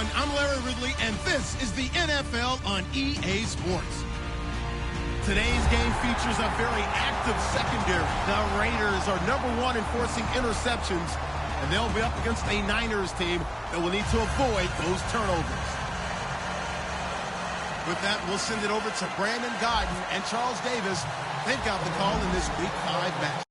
everyone. I'm Larry Ridley, and this is the NFL on EA Sports. Today's game features a very active secondary. The Raiders are #1 in forcing interceptions, and they'll be up against a Niners team that will need to avoid those turnovers. With that, we'll send it over to Brandon Gaudin and Charles Davis. They've got the call in this Week 5 match.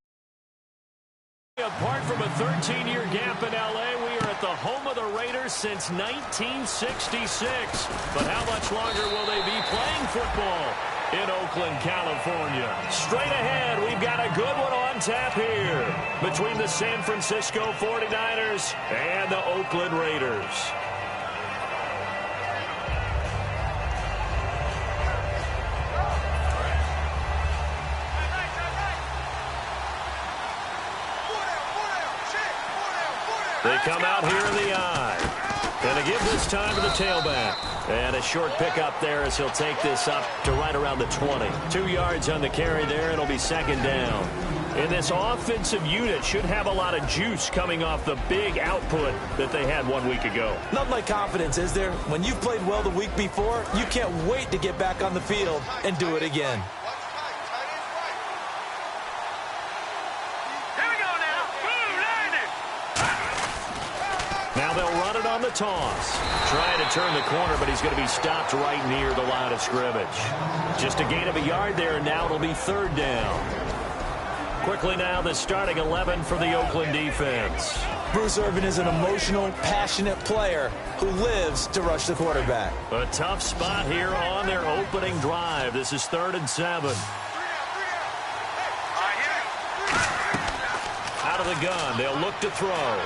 Apart from a 13-year gap in L.A., we are at the home of the Raiders since 1966. But how much longer will they be playing football in Oakland, California? Straight ahead, we've got a good one on tap here between the San Francisco 49ers and the Oakland Raiders. They come out here in the eye. Going to give this time to the tailback. And a short pickup there as he'll take this up to right around the 20. 2 yards on the carry there. It'll be second down. And this offensive unit should have a lot of juice coming off the big output that they had 1 week ago. Nothing like confidence, is there? When you've played well the week before, you can't wait to get back on the field and do it again. Now they'll run it on the toss. Trying to turn the corner, but he's going to be stopped right near the line of scrimmage. Just a gain of a yard there, and now it'll be third down. Quickly now, the starting 11 for the Oakland defense. Bruce Irvin is an emotional, passionate player who lives to rush the quarterback. A tough spot here on their opening drive. This is 3rd and 7. Out of the gun, they'll look to throw.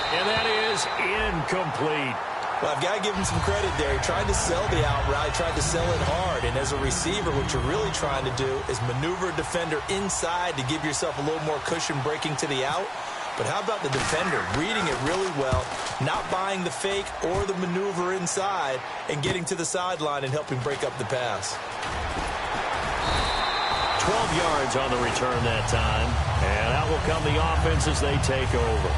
And that is incomplete. Well, I've got to give him some credit there. He tried to sell the outright, tried to sell it hard. And as a receiver, what you're really trying to do is maneuver a defender inside to give yourself a little more cushion breaking to the out. But how about the defender reading it really well, not buying the fake or the maneuver inside, and getting to the sideline and helping break up the pass. 12 yards on the return that time. And out will come the offense as they take over.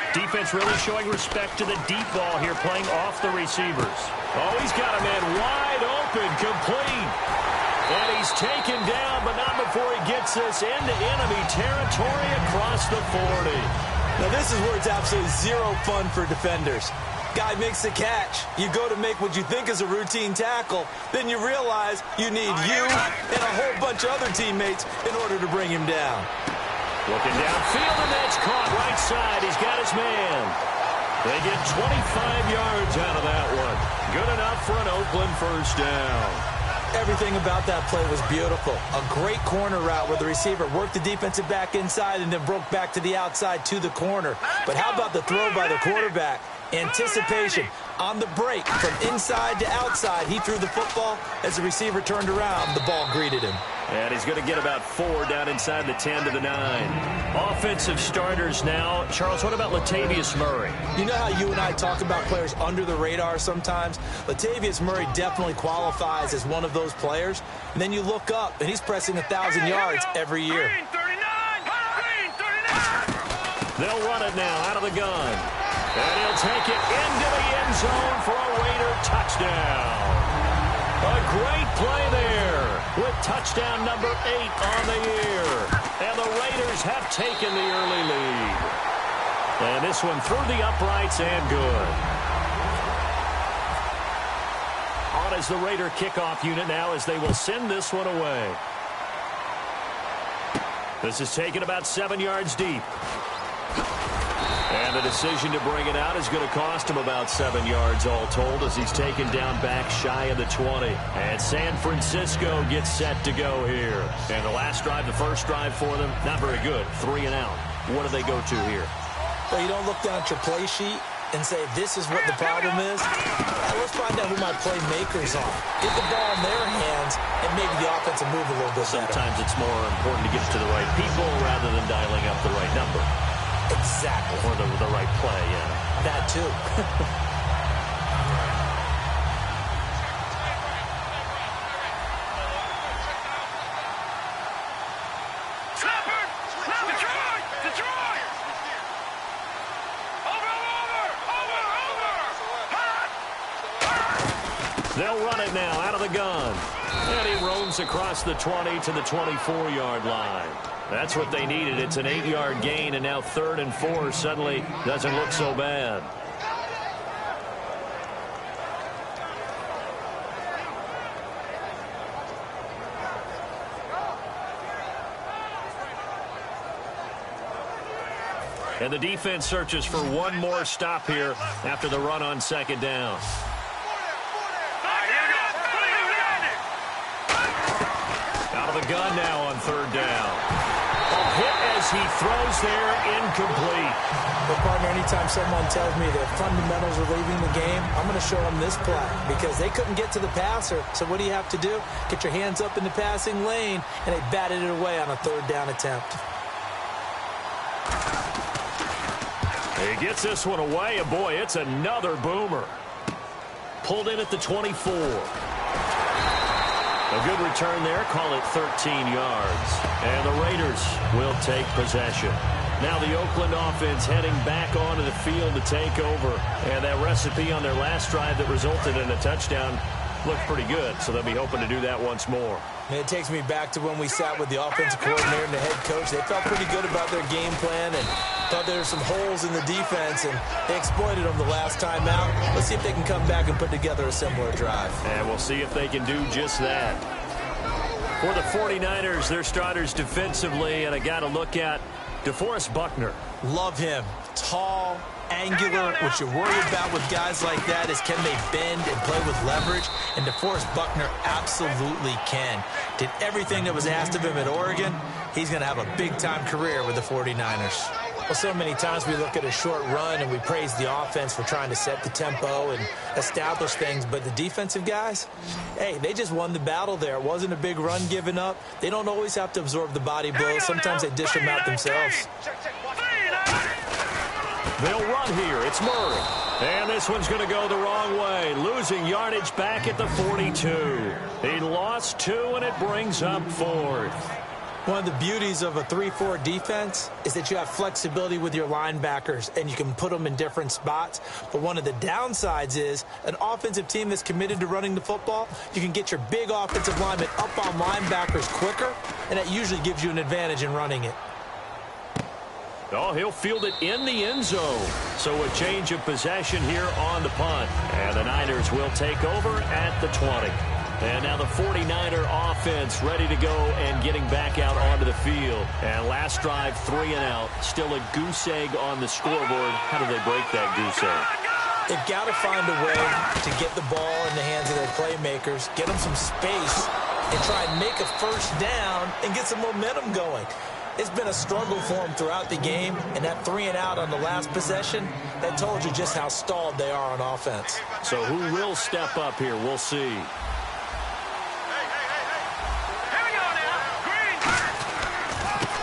Defense really showing respect to the deep ball here, playing off the receivers. Oh, he's got a man wide open, complete. And he's taken down, but not before he gets this into enemy territory across the 40. Now, this is where it's absolutely zero fun for defenders. Guy makes the catch. You go to make what you think is a routine tackle. Then you realize you need you and a whole bunch of other teammates in order to bring him down. Looking downfield, and that's caught right side. He's got his man. They get 25 yards out of that one. Good enough for an Oakland first down. Everything about that play was beautiful. A great corner route where the receiver worked the defensive back inside and then broke back to the outside to the corner. But how about the throw by the quarterback? Anticipation on the break from inside to outside. He threw the football. As the receiver turned around, the ball greeted him. And he's going to get about 4 down inside the 10 to the 9. Offensive starters now. Charles, what about Latavius Murray? You know how you and I talk about players under the radar sometimes? Latavius Murray definitely qualifies as one of those players. And then you look up, and he's pressing 1,000 yards every year. They'll run it now out of the gun. And he'll take it into the end zone for a Raider touchdown. A great play there with touchdown number 8 on the year. And the Raiders have taken the early lead. And this one through the uprights and good. On is the Raider kickoff unit now as they will send this one away. This is taken about 7 yards deep. And the decision to bring it out is going to cost him about 7 yards all told as he's taken down back shy of the 20. And San Francisco gets set to go here. And the last drive, the first drive for them, not very good. 3 and out. What do they go to here? Well, you don't look down at your play sheet and say, this is what the problem is. Let's find out who my playmakers are. Get the ball in their hands and maybe the offense will move a little bit better. Sometimes it's more important to get it to the right people rather than dialing up the right number. Exactly. Or the right play, yeah. That too. They'll run it now out of the gun. And he roams across the 20 to the 24-yard line. That's what they needed. It's an 8-yard gain, and now 3rd and 4 suddenly doesn't look so bad. And the defense searches for one more stop here after the run on 2nd down. Out of the gun now on 3rd down. A hit as he throws there, incomplete. But, partner, anytime someone tells me that fundamentals are leaving the game, I'm going to show them this play because they couldn't get to the passer. So what do you have to do? Get your hands up in the passing lane, and they batted it away on a 3rd down attempt. He gets this one away, and boy, it's another boomer. Pulled in at the 24. A good return there, call it 13 yards. And the Raiders will take possession. Now the Oakland offense heading back onto the field to take over. And that recipe on their last drive that resulted in a touchdown looked pretty good, so they'll be hoping to do that once more. And it takes me back to when we sat with the offensive coordinator and the head coach. They felt pretty good about their game plan and thought there were some holes in the defense, and they exploited them the last time out. Let's see if they can come back and put together a similar drive. And we'll see if they can do just that. For the 49ers, their starters defensively, and I got to look at DeForest Buckner. Love him. Tall, angular. What you worry about with guys like that is can they bend and play with leverage? And DeForest Buckner absolutely can. Did everything that was asked of him at Oregon. He's going to have a big-time career with the 49ers. Well, so many times we look at a short run and we praise the offense for trying to set the tempo and establish things. But the defensive guys, hey, they just won the battle there. It wasn't a big run given up. They don't always have to absorb the body blows. Sometimes they dish them out themselves. They'll run here. It's Murray. And this one's going to go the wrong way. Losing yardage back at the 42. He lost 2, and it brings up 4th. One of the beauties of a 3-4 defense is that you have flexibility with your linebackers, and you can put them in different spots. But one of the downsides is an offensive team that's committed to running the football, you can get your big offensive linemen up on linebackers quicker, and that usually gives you an advantage in running it. Oh, he'll field it in the end zone. So a change of possession here on the punt. And the Niners will take over at the 20. And now the 49er offense ready to go and getting back out onto the field. And last drive, 3 and out. Still a goose egg on the scoreboard. How do they break that goose egg? They've got to find a way to get the ball in the hands of their playmakers, get them some space, and try and make a first down and get some momentum going. It's been a struggle for them throughout the game, and that 3 and out on the last possession, that told you just how stalled they are on offense. So who will step up here? We'll see.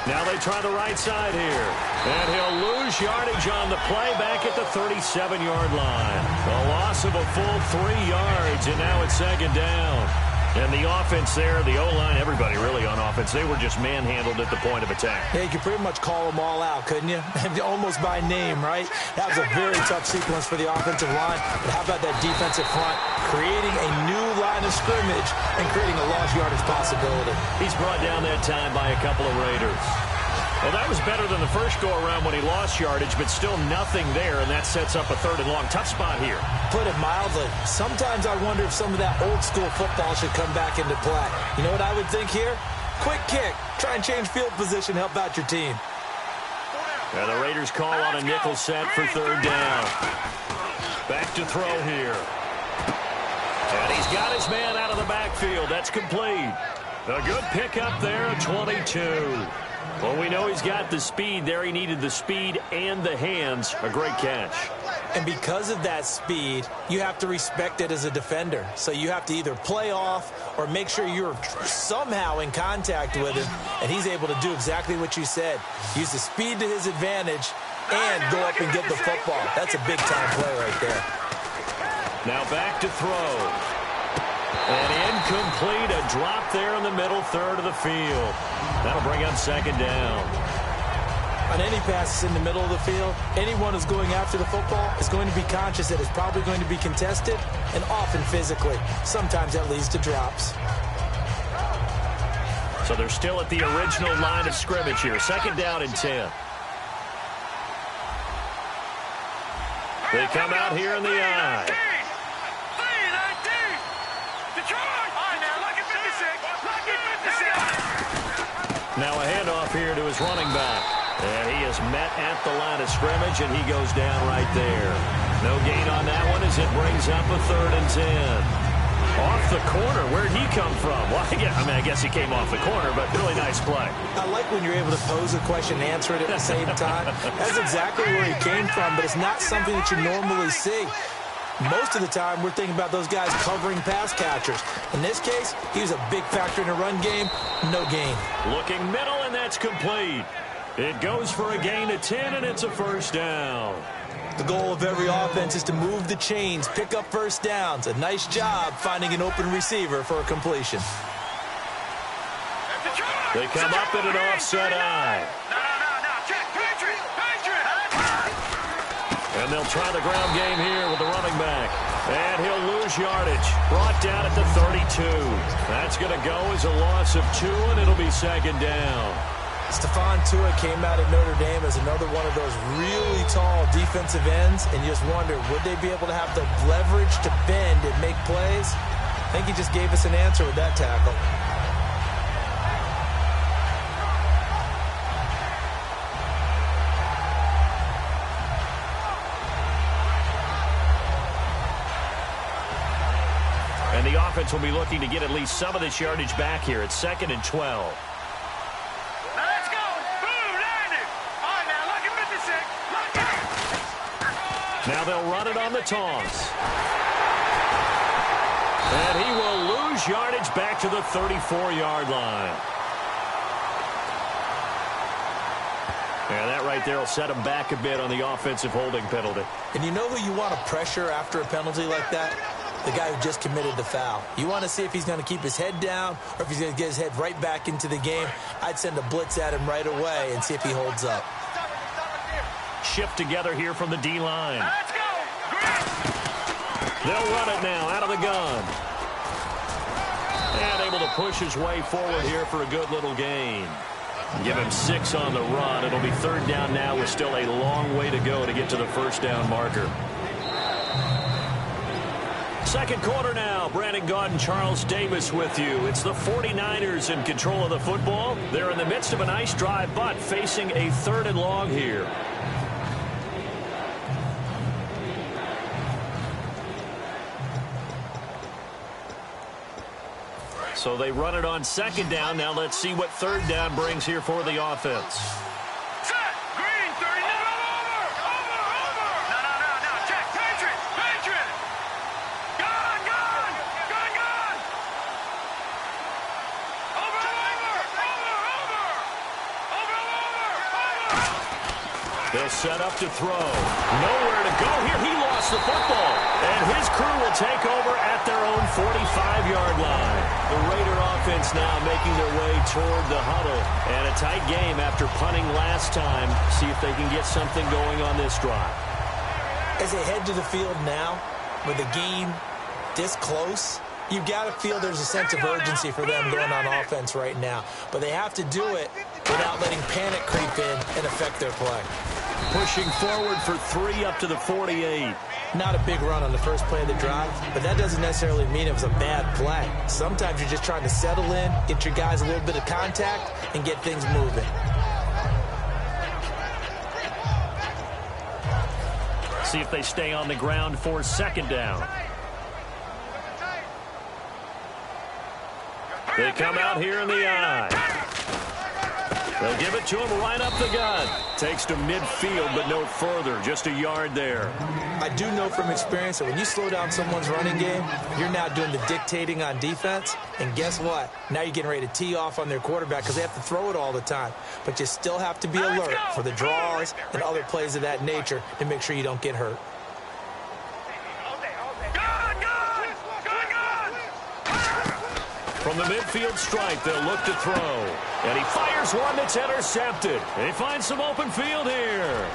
Now they try the right side here. And he'll lose yardage on the play back at the 37-yard line. A loss of a full 3 yards, and now it's 2nd down. And the offense there, the O-line, everybody really on offense, they were just manhandled at the point of attack. Yeah, you could pretty much call them all out, couldn't you? Almost by name, right? That was a very tough sequence for the offensive line. But how about that defensive front? Creating a new line of scrimmage and creating a large yardage possibility. He's brought down that time by a couple of Raiders. Well, that was better than the first go-around when he lost yardage, but still nothing there, and that sets up a 3rd and long. Tough spot here. Put it mildly. Sometimes I wonder if some of that old-school football should come back into play. You know what I would think here? Quick kick. Try and change field position, help out your team. And the Raiders call on a nickel set for 3rd down. Back to throw here. And he's got his man out of the backfield. That's complete. A good pickup there at 22. Well, we know he's got the speed there. He needed the speed and the hands. A great catch. And because of that speed, you have to respect it as a defender. So you have to either play off or make sure you're somehow in contact with him. And he's able to do exactly what you said. Use the speed to his advantage and go up and get the football. That's a big-time play right there. Now back to throw. And incomplete, a drop there in the middle 3rd of the field. That'll bring up 2nd down. On any passes in the middle of the field, anyone who's going after the football is going to be conscious that it's probably going to be contested, and often physically. Sometimes that leads to drops. So they're still at the original line of scrimmage here. 2nd down and 10. They come out here in the I. Now a handoff here to his running back. And he is met at the line of scrimmage, and he goes down right there. No gain on that one as it brings up a 3rd and 10. Off the corner. Where'd he come from? Well, I guess he came off the corner, but really nice play. I like when you're able to pose a question and answer it at the same time. That's exactly where he came from, but it's not something that you normally see. Most of the time, we're thinking about those guys covering pass catchers. In this case, he was a big factor in the run game. No gain. Looking middle, and that's complete. It goes for a gain of 10, and it's a 1st down. The goal of every offense is to move the chains, pick up 1st downs. A nice job finding an open receiver for a completion. They come up in an offset I. And they'll try the ground game here with the running back. And he'll lose yardage. Brought down at the 32. That's going to go as a loss of 2, and it'll be 2nd down. Stephon Tuitt came out at Notre Dame as another one of those really tall defensive ends, and you just wonder, would they be able to have the leverage to bend and make plays? I think he just gave us an answer with that tackle. And the offense will be looking to get at least some of this yardage back here. It's 2nd and 12. Now they'll run it on the toss. And he will lose yardage back to the 34-yard line. And that right there will set him back a bit on the offensive holding penalty. And you know who you want to pressure after a penalty like that? The guy who just committed the foul. You want to see if he's going to keep his head down or if he's going to get his head right back into the game. I'd send a blitz at him right away and see if he holds up. Shift together here from the D-line. They'll run it now out of the gun. And able to push his way forward here for a good little gain. Give him 6 on the run. It'll be 3rd down now with still a long way to go to get to the 1st down marker. 2nd quarter now. Brandon Gaudin, Charles Davis with you. It's the 49ers in control of the football. They're in the midst of a nice drive, but facing a 3rd and long here. So they run it on 2nd down. Now let's see what 3rd down brings here for the offense. Set. Green, 30. Over. No. Check. Patriot. Gone. Over. They'll set up to throw. Nowhere to go here. He lost the football. And his crew will take over at their own 45-yard line. The Raider offense now making their way toward the huddle. And a tight game after punting last time. See if they can get something going on this drive. As they head to the field now, with the game this close, you've got to feel there's a sense of urgency for them going on offense right now. But they have to do it without letting panic creep in and affect their play. Pushing forward for 3 up to the 48. Not a big run on the first play of the drive, but that doesn't necessarily mean it was a bad play. Sometimes you're just trying to settle in, get your guys a little bit of contact, and get things moving. See if they stay on the ground for 2nd down. They come out here in the I. They'll give it to him right up the gut. Takes to midfield, but no further. Just a yard there. I do know from experience that when you slow down someone's running game, you're now doing the dictating on defense. And guess what? Now you're getting ready to tee off on their quarterback because they have to throw it all the time. But you still have to be alert for the draws and other plays of that nature to make sure you don't get hurt. From the midfield stripe, they'll look to throw. And he fires one that's intercepted. They find some open field here.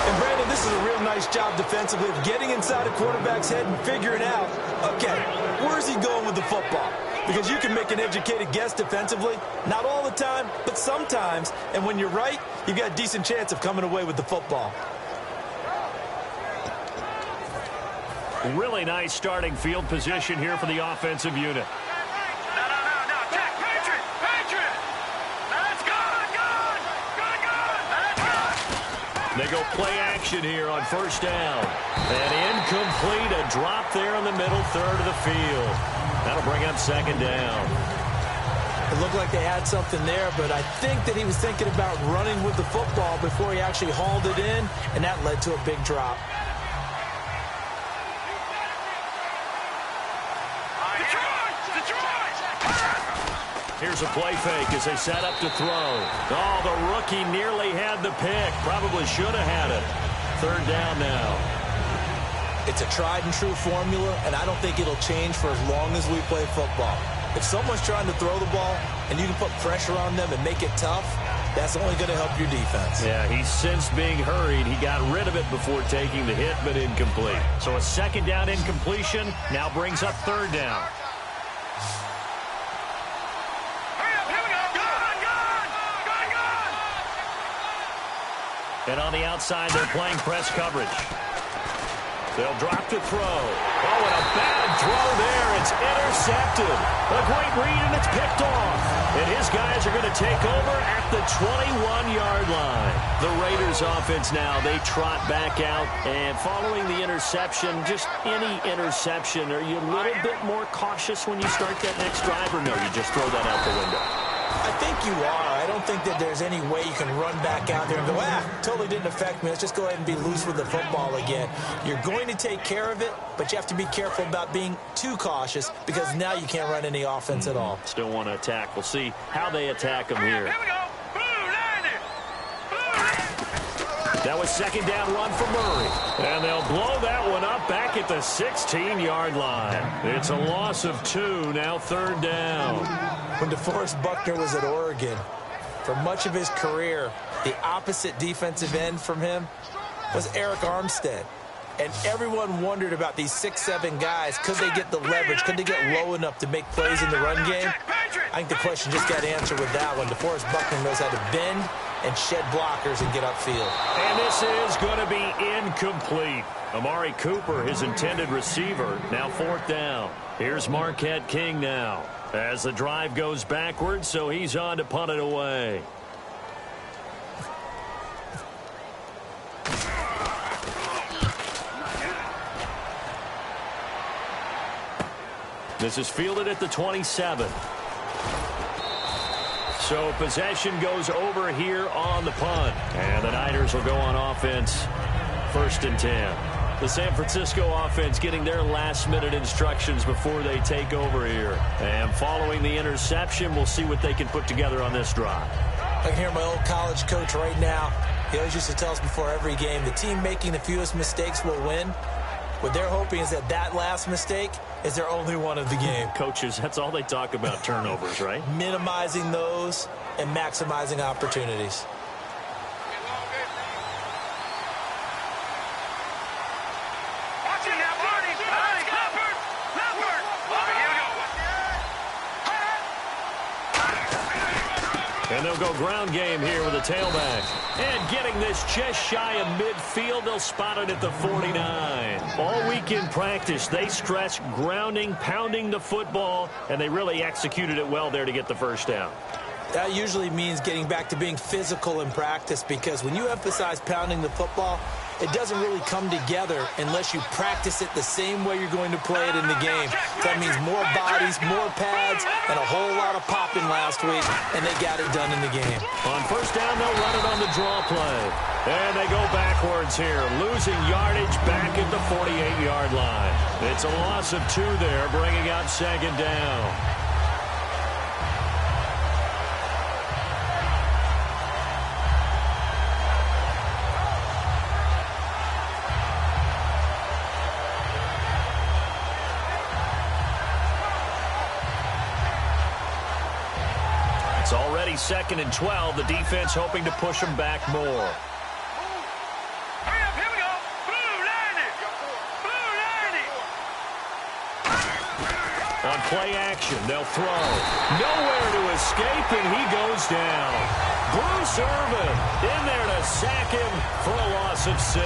And, Brandon, this is a real nice job defensively of getting inside a quarterback's head and figuring out, okay, where's he going with the football? Because you can make an educated guess defensively, not all the time, but sometimes. And when you're right, you've got a decent chance of coming away with the football. Really nice starting field position here for the offensive unit. No. Check. Patriot. That's good. They go play action here on first down. And incomplete, a drop there in the middle third of the field. That'll bring up second down. It looked like they had something there, but I think that he was thinking about running with the football before he actually hauled it in, and that led to a big drop. Here's a play fake as they set up to throw. Oh, the rookie nearly had the pick. Probably should have had it. Third down now. It's a tried and true formula, and I don't think it'll change for as long as we play football. If someone's trying to throw the ball and you can put pressure on them and make it tough, that's only going to help your defense. Yeah, he's since being hurried. He got rid of it before taking the hit, but incomplete. So a second down incompletion now brings up third down. And on the outside, they're playing press coverage. They'll drop to throw. Oh, and a bad throw there. It's intercepted. A great read, and it's picked off. And his guys are going to take over at the 21-yard line. The Raiders offense now, they trot back out. And following the interception, just any interception, are you a little bit more cautious when you start that next drive, or no, you just throw that out the window? I think you are. I don't think that there's any way you can run back out there and go, totally didn't affect me. Let's just go ahead and be loose with the football again. You're going to take care of it, but you have to be careful about being too cautious because now you can't run any offense at all. Still want to attack. We'll see how they attack them here. Here we go. That was second down run for Murray. And they'll blow that one up back at the 16-yard line. It's a loss of 2, now third down. When DeForest Buckner was at Oregon, for much of his career, the opposite defensive end from him was Eric Armstead. And everyone wondered about these 6'7" guys. Could they get the leverage? Could they get low enough to make plays in the run game? I think the question just got answered with that one. DeForest Buckner knows how to bend and shed blockers and get upfield. And this is going to be incomplete. Amari Cooper, his intended receiver, now fourth down. Here's Marquette King now as the drive goes backwards, so he's on to punt it away. This is fielded at the 27. So possession goes over here on the punt. And the Niners will go on offense, 1st and 10. The San Francisco offense getting their last-minute instructions before they take over here. And following the interception, we'll see what they can put together on this drive. I can hear my old college coach right now. He always used to tell us before every game, the team making the fewest mistakes will win. What they're hoping is that that last mistake is their only one of the game. Coaches, that's all they talk about, turnovers, right? Minimizing those and maximizing opportunities. Watch it now, Barney. Leopard. Here we go. And they'll go ground game here with a tailback. And getting this just shy of midfield, they'll spot it at the 49. All week in practice, they stress grounding, pounding the football, and they really executed it well there to get the first down. That usually means getting back to being physical in practice, because when you emphasize pounding the football, it doesn't really come together unless you practice it the same way you're going to play it in the game. So that means more bodies, more pads, and a whole lot of popping last week, and they got it done in the game. On first down, they'll run it on the draw play. And they go backwards here, losing yardage back at the 48-yard line. It's a loss of 2 there, bringing out second down. It's already 2nd and 12. The defense hoping to push them back more. Hurry up, here we go. Blue 90. On play action, they'll throw. Nowhere to escape, and he goes down. Bruce Irvin in there to sack him for a loss of 6.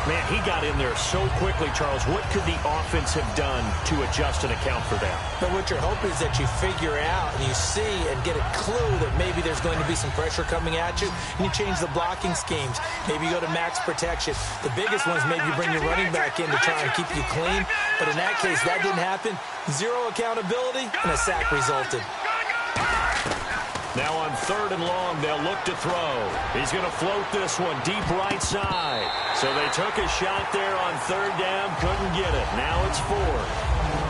Man, he got in there so quickly, Charles. What could the offense have done to adjust and account for that? But what you're hoping is that you figure out and you see and get a clue that maybe there's going to be some pressure coming at you, and you change the blocking schemes. Maybe you go to max protection. The biggest one is maybe you bring your running back in to try and keep you clean. But in that case, that didn't happen. 0 accountability, and a sack resulted. Now on 3rd and long, they'll look to throw. He's going to float this one deep right side. So they took a shot there on 3rd down, couldn't get it. Now it's 4th.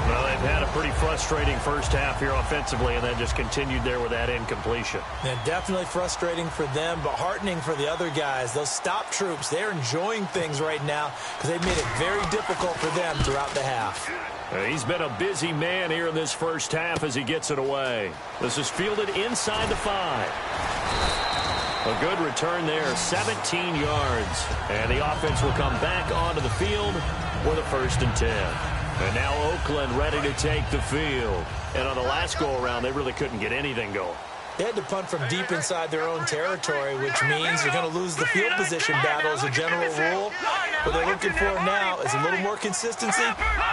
Well, they've had a pretty frustrating first half here offensively, and then just continued there with that incompletion. Yeah, definitely frustrating for them, but heartening for the other guys. Those stop troops, they're enjoying things right now because they've made it very difficult for them throughout the half. He's been a busy man here in this first half as he gets it away. This is fielded inside the 5. A good return there, 17 yards. And the offense will come back onto the field with a 1st and 10. And now Oakland ready to take the field. And on the last go-around, they really couldn't get anything going. They had to punt from deep inside their own territory, which means you're going to lose the field position battle as a general rule. What they're looking for now is a little more consistency,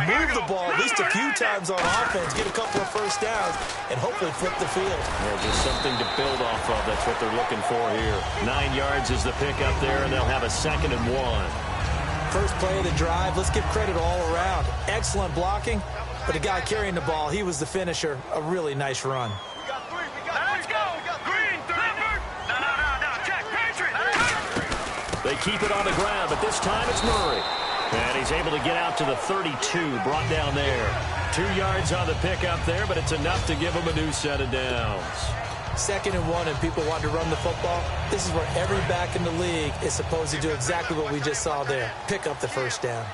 move the ball at least a few times on offense, get a couple of 1st downs, and hopefully flip the field. Yeah, just something to build off of. That's what they're looking for here. 9 yards is the pickup there, and they'll have a 2nd and 1. First play of the drive, let's give credit all around. Excellent blocking, but the guy carrying the ball, he was the finisher. A really nice run. Let's go. Green, Clifford. No. Check. Patriot. They keep it on the ground, but this time it's Murray. And he's able to get out to the 32, brought down there. 2 yards on the pickup there, but it's enough to give him a new set of downs. 2nd and 1, and people want to run the football. This is where every back in the league is supposed to do exactly what we just saw there. Pick up the 1st down.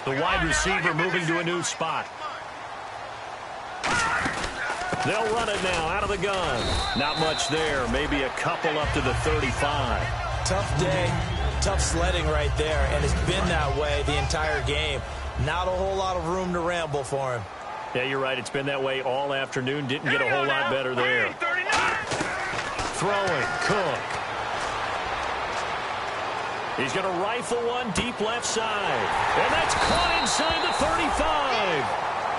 The wide receiver moving to a new spot. They'll run it now out of the gun. Not much there. Maybe a couple up to the 35. Tough day, tough sledding right there, and it's been that way the entire game. Not a whole lot of room to ramble for him. Yeah, you're right. It's been that way all afternoon. Didn't get a whole lot better there. Throwing, Cook. He's going to rifle one deep left side. And that's caught inside the 35.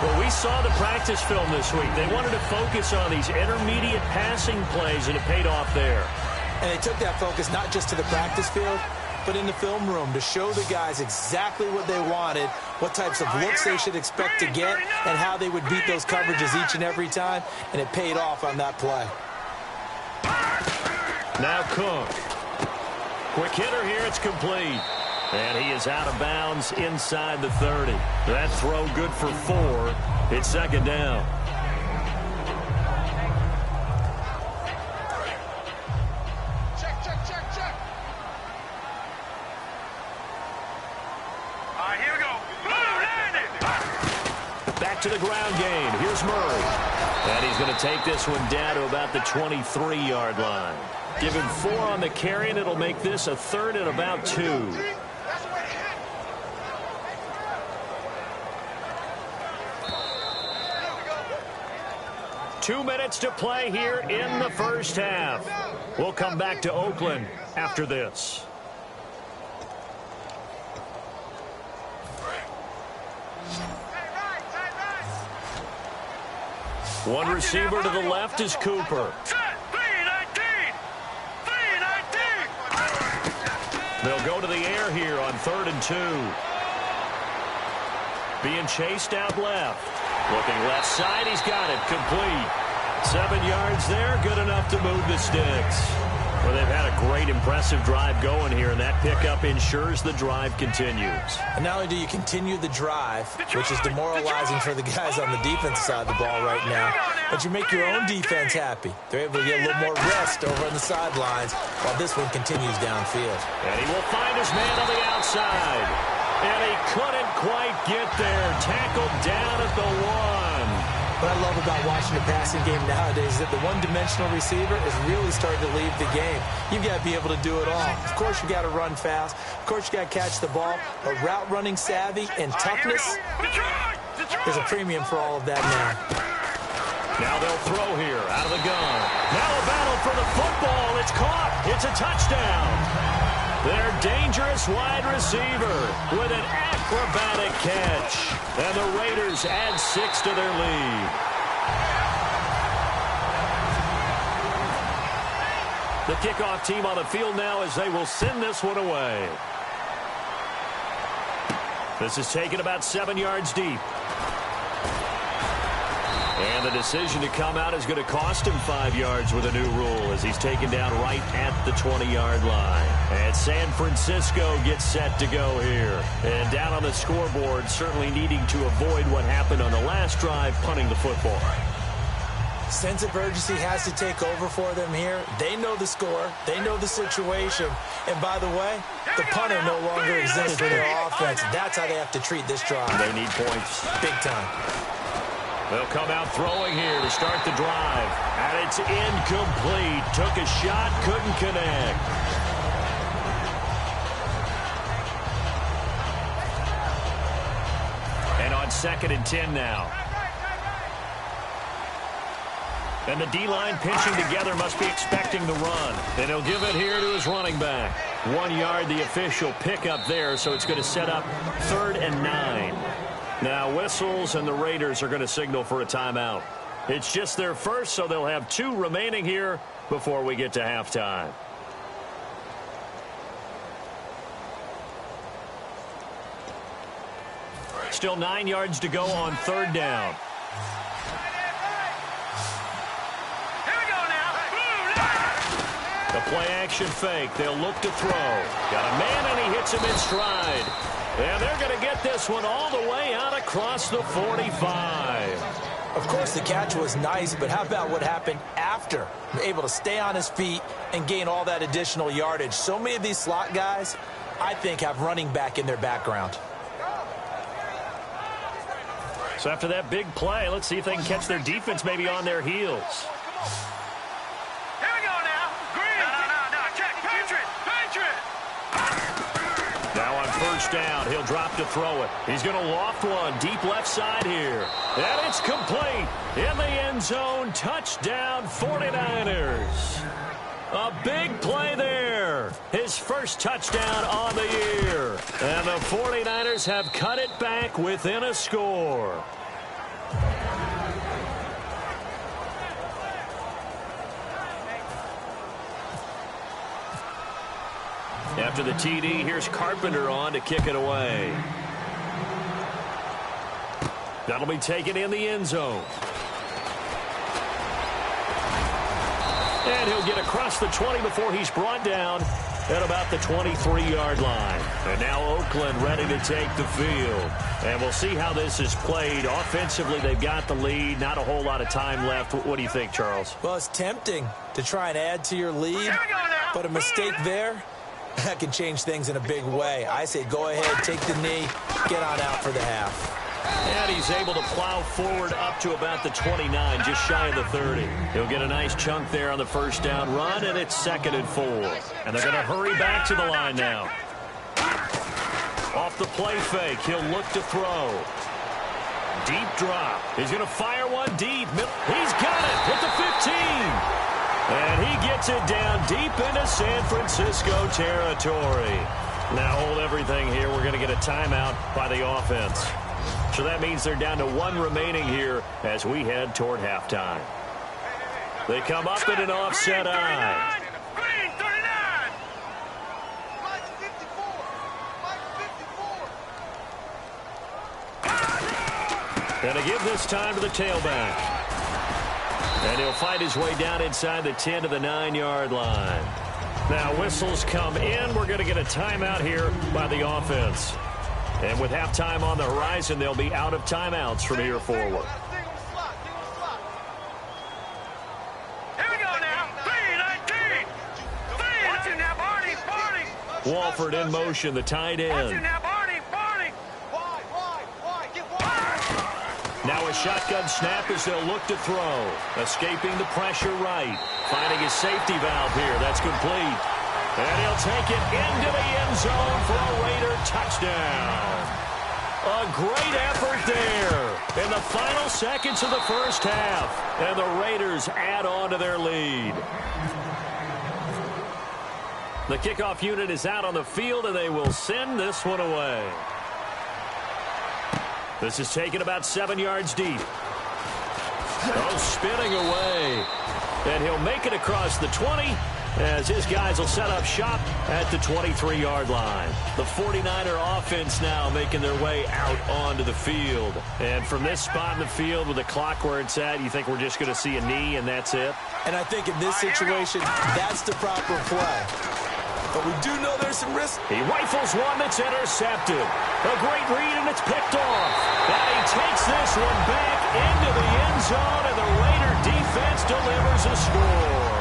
Well, we saw the practice film this week. They wanted to focus on these intermediate passing plays, and it paid off there. And they took that focus not just to the practice field, but in the film room to show the guys exactly what they wanted, what types of looks they should expect to get, and how they would beat those coverages each and every time, and it paid off on that play. Now Cook. Quick hitter here, it's complete. And he is out of bounds inside the 30. That throw good for 4. It's 2nd down. To the ground game. Here's Murray. And he's going to take this one down to about the 23-yard line. Give him 4 on the carry, and it'll make this a 3rd and about 2. Two minutes to play here in the first half. We'll come back to Oakland after this. One receiver to the left is Cooper. They'll go to the air here on 3rd and 2. Being chased out left. Looking left side, he's got it. Complete. 7 yards there, good enough to move the sticks. Well, they've had a great, impressive drive going here, and that pickup ensures the drive continues. And not only do you continue the drive, which is demoralizing for the guys on the defensive side of the ball right now, but you make your own defense happy. They're able to get a little more rest over on the sidelines while this one continues downfield. And he will find his man on the outside. And he couldn't quite get there. Tackled down at the 1. What I love about watching the passing game nowadays is that the one-dimensional receiver is really starting to leave the game. You've got to be able to do it all. Of course, you got to run fast. Of course, you got to catch the ball. But route running savvy and toughness, there's a premium for all of that now. Now they'll throw here out of the gun. Now a battle for the football. It's caught. It's a touchdown. Their dangerous wide receiver with an acrobatic catch. And the Raiders add 6 to their lead. The kickoff team on the field now as they will send this one away. This is taken about 7 yards deep. And the decision to come out is going to cost him 5 yards with a new rule as he's taken down right at the 20-yard line. And San Francisco gets set to go here. And down on the scoreboard, certainly needing to avoid what happened on the last drive, punting the football. Sense of urgency has to take over for them here. They know the score. They know the situation. And by the way, the punter no longer exists for their offense. That's how they have to treat this drive. They need points. Big time. They'll come out throwing here to start the drive. And it's incomplete. Took a shot, couldn't connect. And on 2nd and 10 now. And the D-line pinching together must be expecting the run. And he'll give it here to his running back. 1 yard, the official pickup there, so it's going to set up 3rd and 9. Now whistles, and the Raiders are going to signal for a timeout. It's just their first, so they'll have 2 remaining here before we get to halftime. Still 9 yards to go on 3rd down. The play-action fake. They'll look to throw. Got a man, and he hits him in stride. And they're going to get this one all the way out across the 45. Of course, the catch was nice, but how about what happened after? Able to stay on his feet and gain all that additional yardage. So many of these slot guys, I think, have running back in their background. So after that big play, let's see if they can catch their defense maybe on their heels. Down. He'll drop to throw it. He's going to loft one deep left side here. And it's complete in the end zone. Touchdown 49ers. A big play there. His first touchdown on the year. And the 49ers have cut it back within a score. After the TD, here's Carpenter on to kick it away. That'll be taken in the end zone. And he'll get across the 20 before he's brought down at about the 23-yard line. And now Oakland ready to take the field. And we'll see how this is played. Offensively, they've got the lead. Not a whole lot of time left. What do you think, Charles? Well, it's tempting to try and add to your lead, but a mistake there, that can change things in a big way. I say go ahead, take the knee, get on out for the half. And he's able to plow forward up to about the 29, just shy of the 30. He'll get a nice chunk there on the first down run, and it's 2nd and 4. And they're going to hurry back to the line now. Off the play fake, he'll look to throw. Deep drop. He's going to fire one deep. He's got it at the 15. And he gets it down deep into San Francisco territory. Now hold everything here. We're going to get a timeout by the offense. So that means they're down to 1 remaining here as we head toward halftime. They come up in an offset eye. And to give this time to the tailback. And he'll fight his way down inside the 10 to the 9-yard line. Now whistles come in. We're going to get a timeout here by the offense. And with halftime on the horizon, they'll be out of timeouts from here forward. Here we go now. 3-19. Watch it now, Barney. Walford in motion, the tight end. Watch it now, Barney. Now a shotgun snap as they'll look to throw. Escaping the pressure right. Finding his safety valve here. That's complete. And he'll take it into the end zone for a Raider touchdown. A great effort there in the final seconds of the first half. And the Raiders add on to their lead. The kickoff unit is out on the field, and they will send this one away. This is taken about 7 yards deep. Oh, spinning away. And he'll make it across the 20 as his guys will set up shop at the 23-yard line. The 49er offense now making their way out onto the field. And from this spot in the field with the clock where it's at, you think we're just going to see a knee and that's it? And I think in this situation, that's the proper play. But we do know there's some risk. He rifles one that's intercepted. A great read, and it's picked off. And he takes this one back into the end zone, and the Raider defense delivers a score.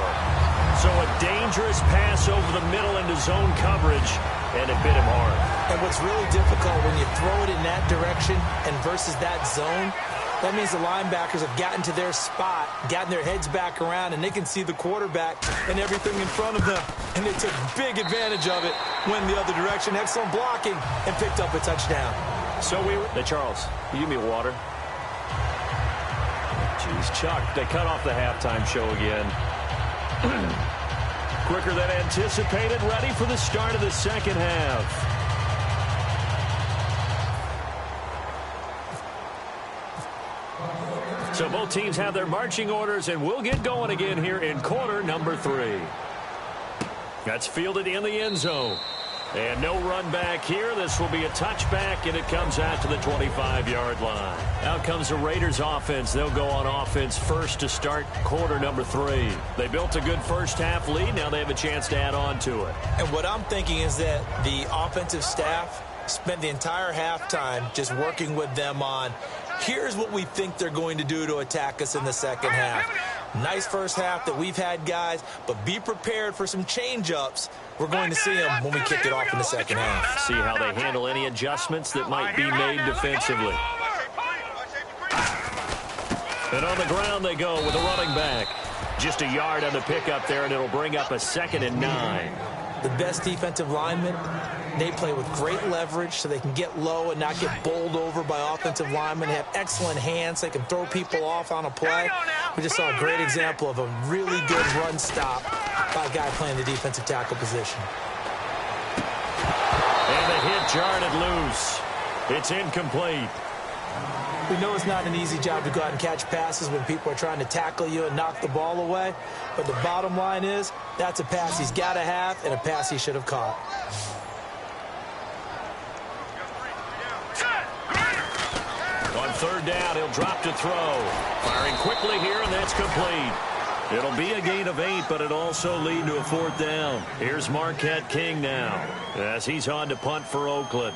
So a dangerous pass over the middle into zone coverage, and it bit him hard. And what's really difficult when you throw it in that direction and versus that zone, that means the linebackers have gotten to their spot, gotten their heads back around, and they can see the quarterback and everything in front of them. And they took big advantage of it, went the other direction, excellent blocking, and picked up a touchdown. So Hey, Charles, you give me water? Jeez, Chuck, they cut off the halftime show again. Quicker than anticipated, ready for the start of the second half. So both teams have their marching orders, and we'll get going again here in quarter number 3. That's fielded in the end zone. And no run back here. This will be a touchback, and it comes out to the 25-yard line. Out comes the Raiders offense. They'll go on offense first to start quarter number 3. They built a good first half lead. Now they have a chance to add on to it. And what I'm thinking is that the offensive staff spent the entire halftime just working with them on, here's what we think they're going to do to attack us in the second half. Nice first half that we've had, guys, but be prepared for some change-ups. We're going to see them when we kick it off in the second half. See how they handle any adjustments that might be made defensively. And on the ground they go with a running back. Just a yard on the pickup there, and it'll bring up a 2nd and 9. The best defensive linemen, they play with great leverage so they can get low and not get bowled over by offensive linemen. They have excellent hands. They can throw people off on a play. We just saw a great example of a really good run stop by a guy playing the defensive tackle position. And the hit jarred it loose. It's incomplete. We know it's not an easy job to go out and catch passes when people are trying to tackle you and knock the ball away. But the bottom line is, that's a pass he's got to have and a pass he should have caught. On 3rd down, he'll drop to throw. Firing quickly here, and that's complete. It'll be a gain of 8, but it'll also lead to a 4th down. Here's Marquette King now as he's on to punt for Oakland.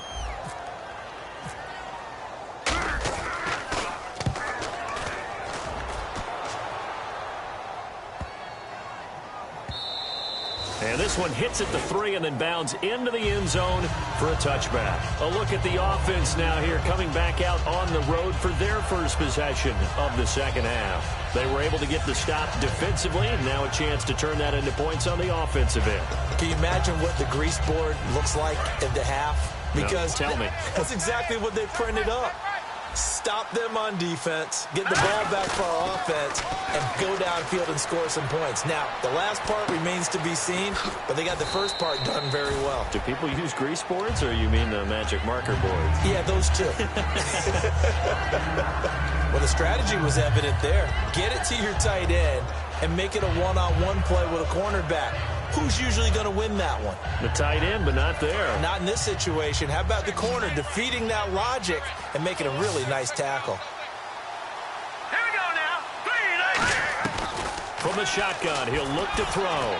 And this one hits at the 3 and then bounds into the end zone for a touchback. A look at the offense now here coming back out on the road for their first possession of the second half. They were able to get the stop defensively, and now a chance to turn that into points on the offensive end. Can you imagine what the grease board looks like at the half? Because no, tell me. That's exactly what they printed up. Stop them on defense, get the ball back for our offense, and go downfield and score some points. Now, the last part remains to be seen, but they got the first part done very well. Do people use grease boards, or you mean the magic marker boards? Yeah, those two. Well, the strategy was evident there. Get it to your tight end and make it a one-on-one play with a cornerback. Who's usually going to win that one? The tight end, but not there. Not in this situation. How about the corner defeating that logic and making a really nice tackle? Here we go now. 3, From the shotgun, he'll look to throw.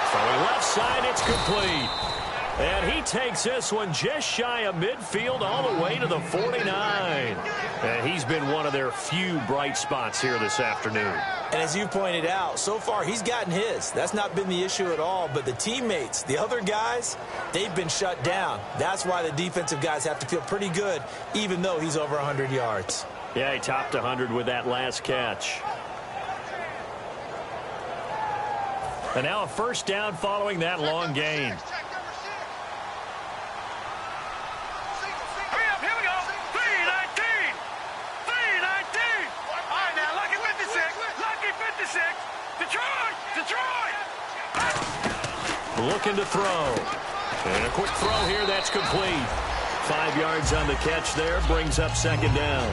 Throwing left side, it's complete. And he takes this one just shy of midfield all the way to the 49. And he's been one of their few bright spots here this afternoon. And as you pointed out, so far he's gotten his. That's not been the issue at all. But the teammates, the other guys, they've been shut down. That's why the defensive guys have to feel pretty good, even though he's over 100 yards. Yeah, he topped 100 with that last catch. And now a first down following that long gain. Hurry up, here we go. 319. 319. All right, now, Lucky 56. Lucky 56. Detroit. Detroit. Looking to throw. And a quick throw here, that's complete. 5 yards on the catch there, brings up second down.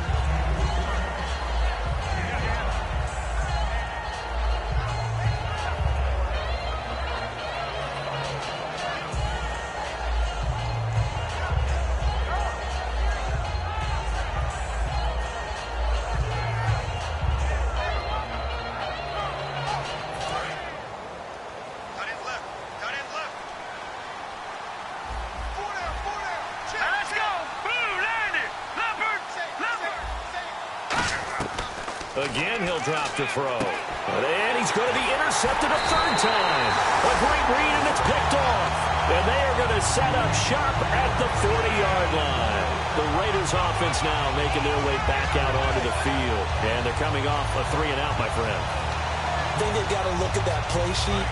Again, he'll drop to throw. And he's going to be intercepted a third time. A great read, and it's picked off. And they are going to set up shop at the 40-yard line. The Raiders offense now making their way back out onto the field. And they're coming off a 3-and-out, my friend. I think they've got to look at that play sheet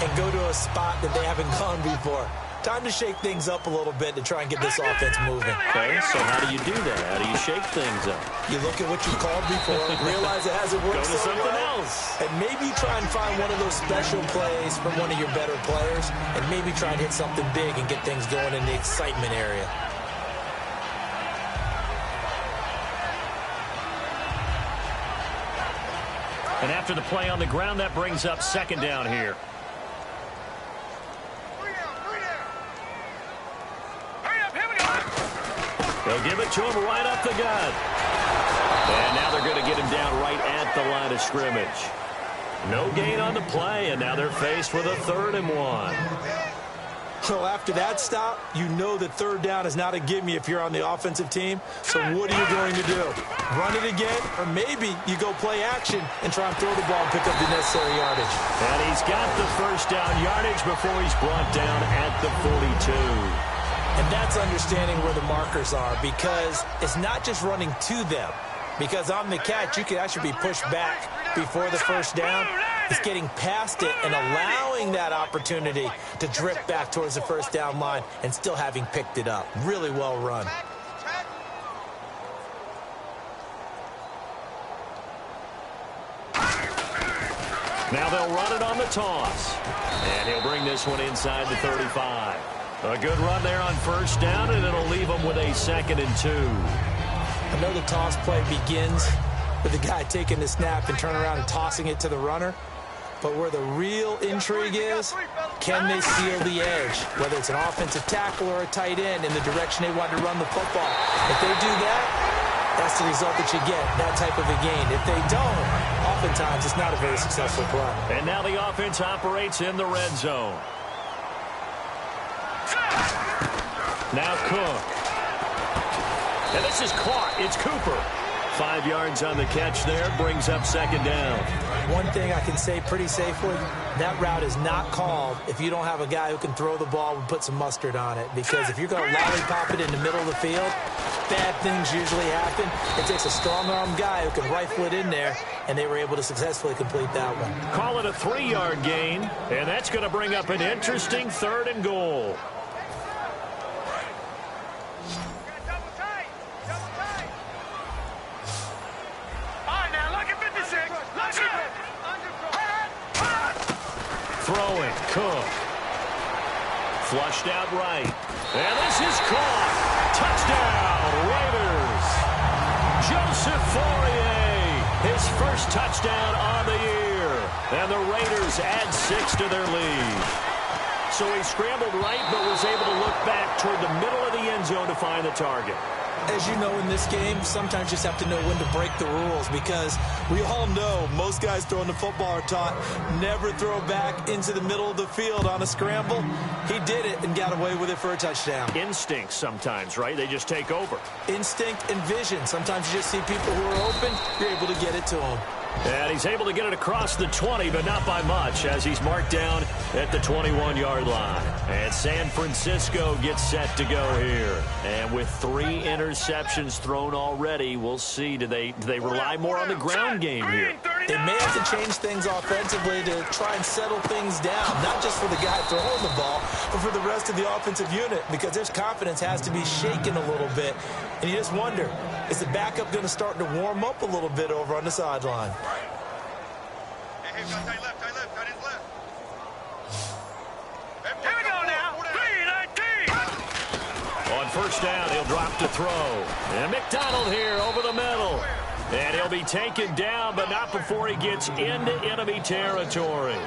and go to a spot that they haven't gone before. Time to shake things up a little bit to try and get this offense moving. Okay, so how do you do that? How do you shake things up? You look at what you called before, realize it hasn't worked Go to so something well, else. and maybe try and find one of those special plays from one of your better players, and maybe try and hit something big and get things going in the excitement area. And after the play on the ground, that brings up second down here. They'll give it to him right up the gut. And now they're going to get him down right at the line of scrimmage. No gain on the play, and now they're faced with a 3rd and 1. So after that stop, you know that third down is not a gimme if you're on the offensive team. So what are you going to do? Run it again? Or maybe you go play action and try and throw the ball and pick up the necessary yardage. And he's got the first down yardage before he's brought down at the 42. And that's understanding where the markers are, because it's not just running to them. Because on the catch, you could actually be pushed back before the first down. It's getting past it and allowing that opportunity to drift back towards the first down line and still having picked it up. Really well run. Now they'll run it on the toss. And he'll bring this one inside the 35. A good run there on first down, and it'll leave them with a 2nd and 2. I know the toss play begins with the guy taking the snap and turning around and tossing it to the runner. But where the real intrigue is, can they seal the edge? Whether it's an offensive tackle or a tight end in the direction they want to run the football. If they do that, that's the result that you get, that type of a gain. If they don't, oftentimes it's not a very successful play. And now the offense operates in the red zone. Now Cook. And this is caught. It's Cooper. 5 yards on the catch there. Brings up second down. One thing I can say pretty safely, that route is not called if you don't have a guy who can throw the ball and put some mustard on it. Because if you're going to lollipop it in the middle of the field, bad things usually happen. It takes a strong-arm guy who can rifle it in there, and they were able to successfully complete that one. Call it a 3-yard gain, and that's going to bring up an interesting 3rd and goal. Throwing, Cook. Flushed out right. And this is caught. Touchdown, Raiders. Joseph Fourier, his first touchdown on the year. And the Raiders add 6 to their lead. So he scrambled right, but was able to look back toward the middle of the end zone to find the target. As you know, in this game, sometimes you just have to know when to break the rules, because we all know most guys throwing the football are taught never throw back into the middle of the field on a scramble. He did it and got away with it for a touchdown. Instinct sometimes, right? They just take over. Instinct and vision. Sometimes you just see people who are open, you're able to get it to them. And he's able to get it across the 20, but not by much, as he's marked down at the 21-yard line. And San Francisco gets set to go here. And with 3 interceptions thrown already, we'll see. Do they rely more on the ground game here? They may have to change things offensively to try and settle things down, not just for the guy throwing the ball, but for the rest of the offensive unit, because their confidence has to be shaken a little bit. And you just wonder, is the backup going to start to warm up a little bit over on the sideline? Hey, tight left, tight his left. Here we go now. 3-19. On first down, he'll drop to throw. And McDonald here over the middle. And he'll be taken down, but not before he gets into enemy territory.